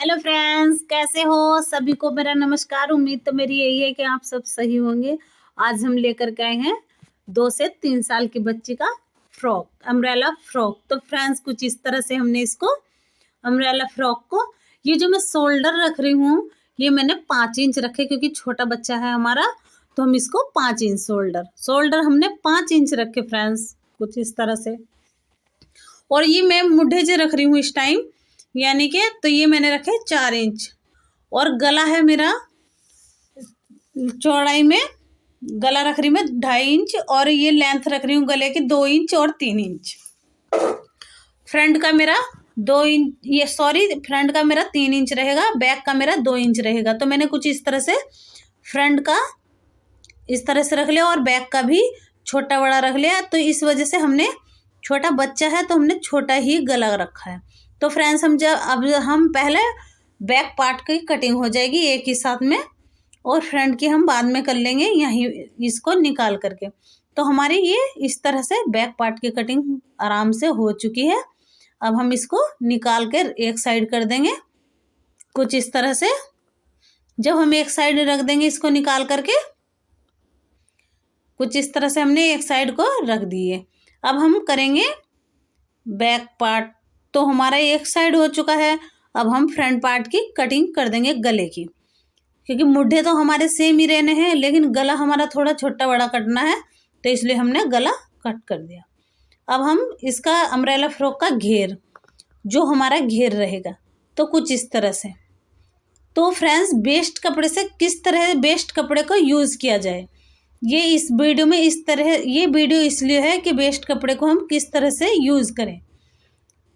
Hello friends, कैसे हो? सभी को मेरा नमस्कार। उम्मीद तो मेरी यही है कि आप सब सही होंगे। आज हम लेकर के आए हैं 2 से 3 साल की बच्ची का फ्रॉक, अम्ब्रेला फ्रॉक। तो फ्रेंड्स, कुछ इस तरह से हमने इसको अम्ब्रेला फ्रॉक को, ये जो मैं शोल्डर रख रही हूँ, ये मैंने 5 इंच रखे क्योंकि छोटा बच्चा है हमारा, तो हम इसको 5 इंच शोल्डर हमने 5 इंच रखे फ्रेंड्स, कुछ इस तरह से। और ये मैं मुड्ढे से रख रही हूँ इस टाइम, यानी कि तो ये मैंने रखे 4 इंच। और गला है मेरा, चौड़ाई में गला रख रही हूँ मैं 2.5 इंच, और ये लेंथ रख रही हूँ गले की 2 इंच और 3 इंच। फ्रंट का मेरा 2 इंच, फ्रंट का मेरा 3 इंच रहेगा, बैक का मेरा 2 इंच रहेगा। तो मैंने कुछ इस तरह से फ्रंट का इस तरह से रख लिया और बैक का भी छोटा बड़ा रख लिया। तो इस वजह से हमने, छोटा बच्चा है तो हमने छोटा ही गला रखा है। तो फ्रेंड्स, अब हम पहले बैक पार्ट की कटिंग हो जाएगी एक ही साथ में, और फ्रंट की हम बाद में कर लेंगे यहीं इसको निकाल करके। तो हमारी ये इस तरह से बैक पार्ट की कटिंग आराम से हो चुकी है। अब हम इसको निकाल कर एक साइड कर देंगे कुछ इस तरह से। जब हम एक साइड रख देंगे इसको निकाल करके, कुछ इस तरह से हमने एक साइड को रख दिए। अब हम करेंगे बैक पार्ट। तो हमारा एक साइड हो चुका है। अब हम फ्रंट पार्ट की कटिंग कर देंगे गले की, क्योंकि मुड्ढे तो हमारे सेम ही रहने हैं, लेकिन गला हमारा थोड़ा छोटा बड़ा कटना है, तो इसलिए हमने गला कट कर दिया। अब हम इसका अम्ब्रेला फ्रॉक का घेर, जो हमारा घेर रहेगा, तो कुछ इस तरह से। तो फ्रेंड्स, बेस्ट कपड़े से किस तरह बेस्ट कपड़े को यूज़ किया जाए, ये इस वीडियो में इस तरह, ये वीडियो इसलिए है कि बेस्ट कपड़े को हम किस तरह से यूज़ करें।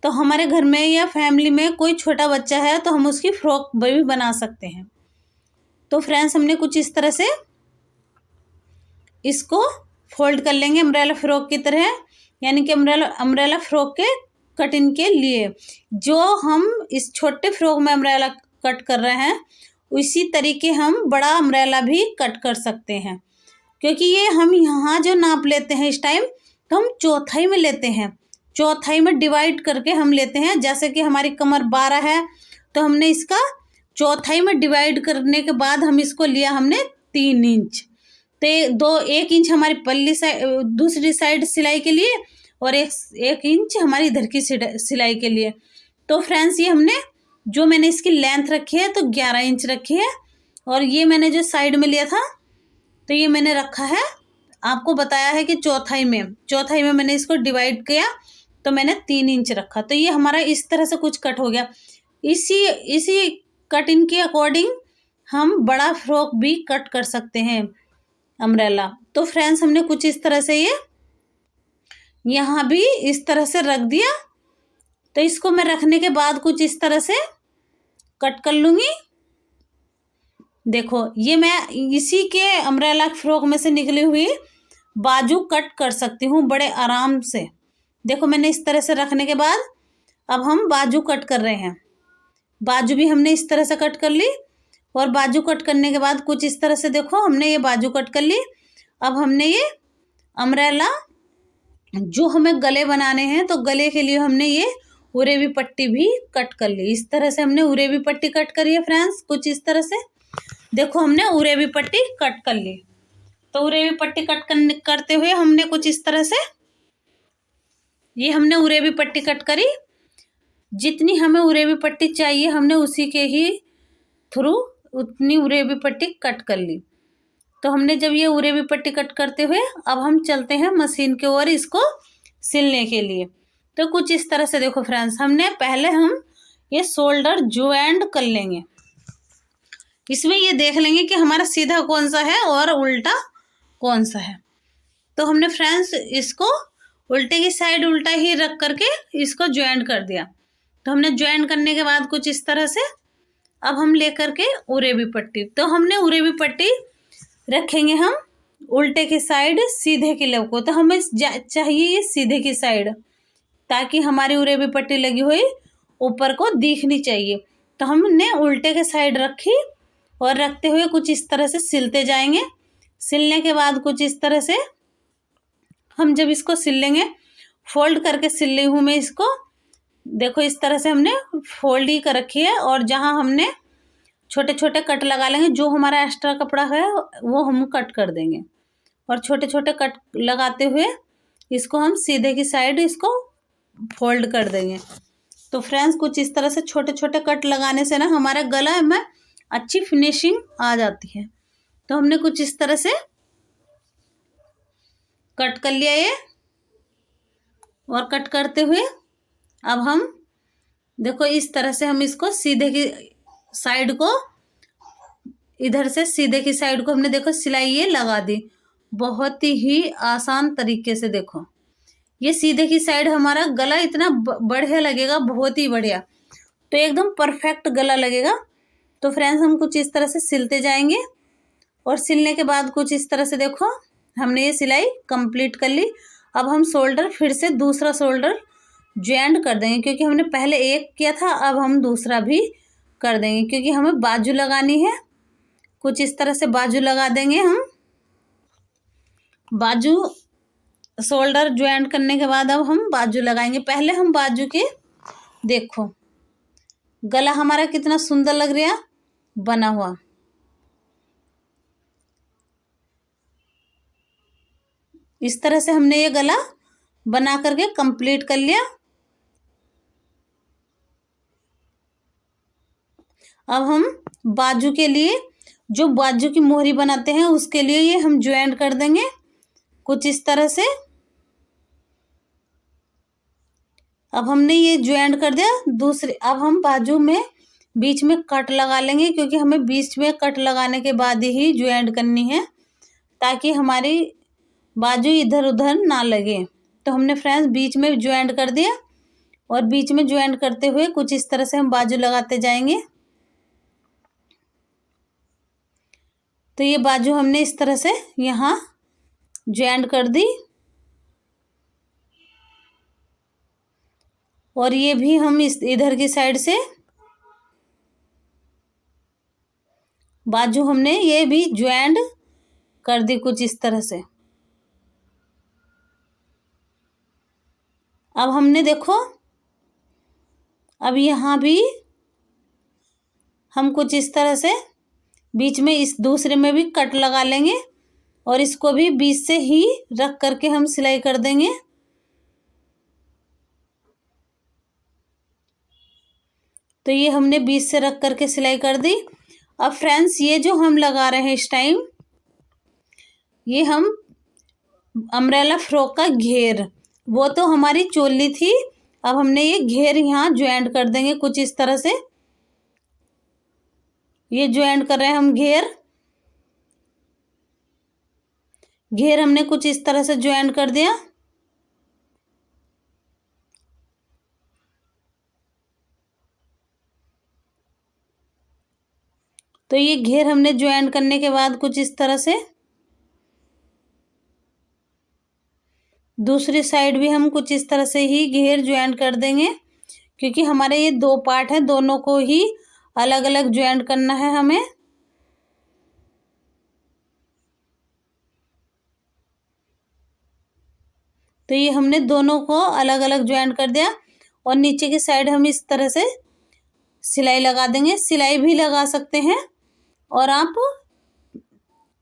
तो हमारे घर में या फैमिली में कोई छोटा बच्चा है तो हम उसकी फ्रॉक भी बना सकते हैं। तो फ्रेंड्स, हमने कुछ इस तरह से इसको फोल्ड कर लेंगे अम्ब्रेला फ्रॉक की तरह, यानी कि अम्ब्रेला फ्रॉक के कटिंग के लिए जो हम इस छोटे फ्रॉक में अम्ब्रेला कट कर रहे हैं, उसी तरीके हम बड़ा अम्ब्रेला भी कट कर सकते हैं। क्योंकि ये हम यहाँ जो नाप लेते हैं इस टाइम, तो हम चौथाई में लेते हैं, चौथाई में डिवाइड करके हम लेते हैं। जैसे कि हमारी कमर 12 है, तो हमने इसका चौथाई में डिवाइड करने के बाद हम इसको लिया हमने 3 इंच। तो 1 इंच हमारी पल्ली साइड, दूसरी साइड सिलाई के लिए, और एक इंच हमारी इधर की सिलाई के लिए। तो फ्रेंड्स, ये हमने जो मैंने इसकी लेंथ रखी है तो 11 इंच रखी है। और ये मैंने जो साइड में लिया था, तो ये मैंने रखा है, आपको बताया है कि चौथाई में मैंने इसको डिवाइड किया, तो मैंने 3 इंच रखा। तो ये हमारा इस तरह से कुछ कट हो गया। इसी कटिंग के अकॉर्डिंग हम बड़ा फ्रॉक भी कट कर सकते हैं अम्ब्रेला। तो फ्रेंड्स, हमने कुछ इस तरह से ये यहाँ भी इस तरह से रख दिया। तो इसको मैं रखने के बाद कुछ इस तरह से कट कर लूँगी। देखो, ये मैं इसी के अम्ब्रेला फ्रॉक में से निकली हुई बाजू कट कर सकती हूँ बड़े आराम से। देखो, मैंने इस तरह से रखने के बाद अब हम बाजू कट कर रहे हैं। बाजू भी हमने इस तरह से कट कर ली, और बाजू कट करने के बाद कुछ इस तरह से, देखो, हमने ये बाजू कट कर ली। अब हमने ये अम्ब्रेला जो हमें गले बनाने हैं, तो गले के लिए हमने ये उरेबी पट्टी भी कट कर ली। इस तरह से हमने उरेबी पट्टी कट करी है फ्रेंड्स, कुछ इस तरह से। देखो, हमने उरेबी पट्टी कट कर ली। तो उरेबी पट्टी करते हुए हमने कुछ इस तरह से, ये हमने उरेबी पट्टी कट करी। जितनी हमें उरेबी पट्टी चाहिए हमने उसी के ही थ्रू उतनी उरेबी पट्टी कट कर ली। तो हमने जब ये उरेबी पट्टी कट करते हुए, अब हम चलते हैं मशीन के ओर इसको सिलने के लिए। तो कुछ इस तरह से देखो फ्रेंड्स, हमने पहले हम ये शोल्डर ज्वाइंट कर लेंगे। इसमें ये देख लेंगे कि हमारा सीधा कौन सा है और उल्टा कौन सा है। तो हमने फ्रेंड्स इसको उल्टे की साइड उल्टा ही रख करके इसको ज्वाइंट कर दिया। तो हमने ज्वाइंट करने के बाद कुछ इस तरह से अब हम लेकर के उरेबी पट्टी, तो हमने उरेबी पट्टी रखेंगे हम उल्टे की साइड सीधे की लब को। तो हमें चाहिए ये सीधे की साइड, ताकि हमारी उरेबी पट्टी लगी हुई ऊपर को दिखनी चाहिए। तो हमने उल्टे के साइड रखी, और रखते हुए कुछ इस तरह से सिलते जाएंगे। सिलने के बाद कुछ इस तरह से हम जब इसको सिल लेंगे, फोल्ड करके सिल रही हूँ मैं इसको, देखो इस तरह से हमने फोल्ड ही कर रखी है, और जहाँ हमने छोटे छोटे कट लगा लेंगे, जो हमारा एक्स्ट्रा कपड़ा है वो हम कट कर देंगे, और छोटे छोटे कट लगाते हुए इसको हम सीधे की साइड इसको फोल्ड कर देंगे। तो फ्रेंड्स कुछ इस तरह से छोटे छोटे कट लगाने से ना हमारा गला में अच्छी फिनिशिंग आ जाती है। तो हमने कुछ इस तरह से कट कर लिया ये, और कट करते हुए अब हम देखो इस तरह से हम इसको सीधे की साइड को, इधर से सीधे की साइड को हमने देखो सिलाई ये लगा दी, बहुत ही आसान तरीके से। देखो ये सीधे की साइड हमारा गला इतना बढ़िया लगेगा, बहुत ही बढ़िया, तो एकदम परफेक्ट गला लगेगा। तो फ्रेंड्स हम कुछ इस तरह से सिलते जाएंगे, और सिलने के बाद कुछ इस तरह से देखो हमने ये सिलाई कंप्लीट कर ली। अब हम शोल्डर फिर से दूसरा शोल्डर ज्वाइंट कर देंगे, क्योंकि हमने पहले एक किया था, अब हम दूसरा भी कर देंगे, क्योंकि हमें बाजू लगानी है। कुछ इस तरह से बाजू लगा देंगे हम। बाजू शोल्डर ज्वाइंट करने के बाद अब हम बाजू लगाएंगे। पहले हम बाजू के, देखो गला हमारा कितना सुंदर लग रहा बना हुआ। इस तरह से हमने ये गला बना करके कंप्लीट कर लिया। अब हम बाजू के लिए, जो बाजू की मोहरी बनाते हैं उसके लिए ये हम ज्वाइंट कर देंगे कुछ इस तरह से। अब हमने ये ज्वाइंट कर दिया। दूसरे अब हम बाजू में बीच में कट लगा लेंगे, क्योंकि हमें बीच में कट लगाने के बाद ही ज्वाइंट करनी है, ताकि हमारी बाजू इधर उधर ना लगे। तो हमने फ्रेंड्स बीच में ज्वाइंट कर दिया, और बीच में ज्वाइंट करते हुए कुछ इस तरह से हम बाजू लगाते जाएंगे। तो ये बाजू हमने इस तरह से यहाँ ज्वाइंट कर दी, और ये भी हम इस इधर की साइड से बाजू हमने ये भी ज्वाइंट कर दी कुछ इस तरह से। अब हमने देखो अब यहाँ भी हम कुछ इस तरह से बीच में इस दूसरे में भी कट लगा लेंगे, और इसको भी बीच से ही रख करके हम सिलाई कर देंगे। तो ये हमने बीच से रख करके सिलाई कर दी। अब फ्रेंड्स ये जो हम लगा रहे हैं इस टाइम, ये हम अम्ब्रेला फ्रॉक का घेर, वो तो हमारी चोली थी, अब हमने ये घेर यहाँ ज्वाइंट कर देंगे कुछ इस तरह से। ये ज्वाइंट कर रहे हैं हम घेर हमने कुछ इस तरह से ज्वाइंट कर दिया। तो ये घेर हमने ज्वाइंट करने के बाद कुछ इस तरह से दूसरी साइड भी हम कुछ इस तरह से ही घेर ज्वाइंट कर देंगे, क्योंकि हमारे ये दो पार्ट हैं, दोनों को ही अलग अलग ज्वाइंट करना है हमें। तो ये हमने दोनों को अलग अलग ज्वाइंट कर दिया, और नीचे की साइड हम इस तरह से सिलाई लगा देंगे। सिलाई भी लगा सकते हैं, और आप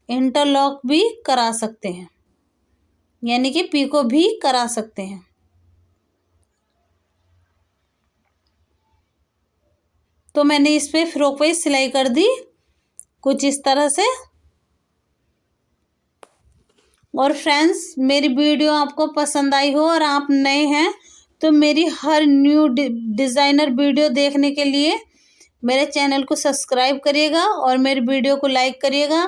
इंटरलॉक भी करा सकते हैं, यानी कि पीको भी करा सकते हैं। तो मैंने इस पे फ्रॉक पे सिलाई कर दी कुछ इस तरह से। और फ्रेंड्स मेरी वीडियो आपको पसंद आई हो और आप नए हैं तो मेरी हर न्यू डिज़ाइनर वीडियो देखने के लिए मेरे चैनल को सब्सक्राइब करिएगा, और मेरी वीडियो को लाइक करिएगा,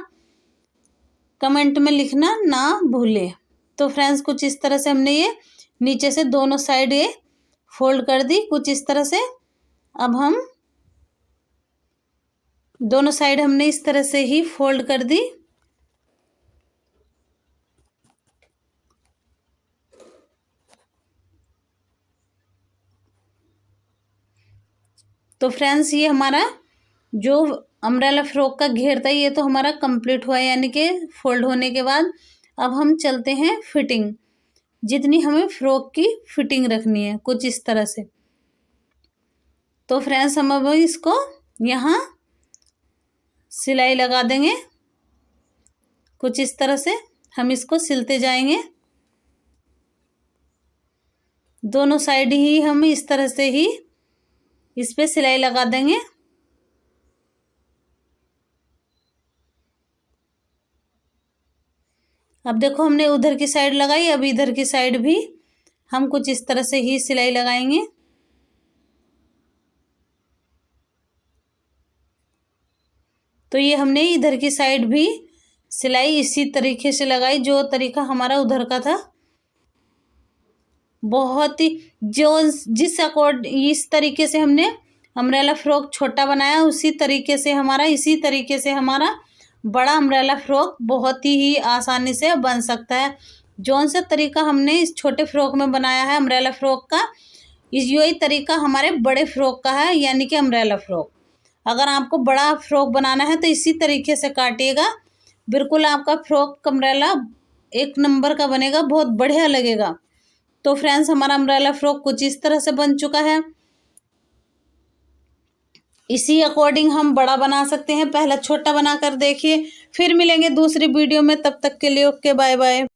कमेंट में लिखना ना भूलें। तो फ्रेंड्स कुछ इस तरह से हमने ये नीचे से दोनों साइड ये फोल्ड कर दी कुछ इस तरह से। अब हम दोनों साइड हमने इस तरह से ही फोल्ड कर दी। तो फ्रेंड्स ये हमारा जो अम्ब्रेला फ्रॉक का घेर था ये तो हमारा कंप्लीट हुआ, यानी कि फोल्ड होने के बाद अब हम चलते हैं फिटिंग, जितनी हमें फ्रॉक की फिटिंग रखनी है कुछ इस तरह से। तो फ्रेंड्स हम अब इसको यहाँ सिलाई लगा देंगे। कुछ इस तरह से हम इसको सिलते जाएंगे। दोनों साइड ही हम इस तरह से ही इस पे सिलाई लगा देंगे। अब देखो हमने उधर की साइड लगाई, अब इधर की साइड भी हम कुछ इस तरह से ही सिलाई लगाएंगे। तो ये हमने इधर की साइड भी सिलाई इसी तरीके से लगाई जो तरीका हमारा उधर का था। बहुत ही जो जिस अकॉर्ड इस तरीके से हमने अम्ब्रेला फ्रॉक छोटा बनाया उसी तरीके से हमारा बड़ा अम्ब्रेला फ्रॉक बहुत ही आसानी से बन सकता है। जौन सा तरीका हमने इस छोटे फ्रॉक में बनाया है अम्ब्रेला फ्रॉक का, यही तरीका हमारे बड़े फ्रॉक का है, यानी कि अम्ब्रेला फ्रॉक। अगर आपको बड़ा फ्रॉक बनाना है तो इसी तरीके से काटिएगा, बिल्कुल आपका फ्रॉक अम्ब्रेला एक नंबर का बनेगा, बहुत बढ़िया लगेगा। तो फ्रेंड्स हमारा अम्ब्रेला फ्रॉक कुछ इस तरह से बन चुका है। इसी अकॉर्डिंग हम बड़ा बना सकते हैं, पहला छोटा बना कर देखिए। फिर मिलेंगे दूसरी वीडियो में, तब तक के लिए ओके बाय बाय।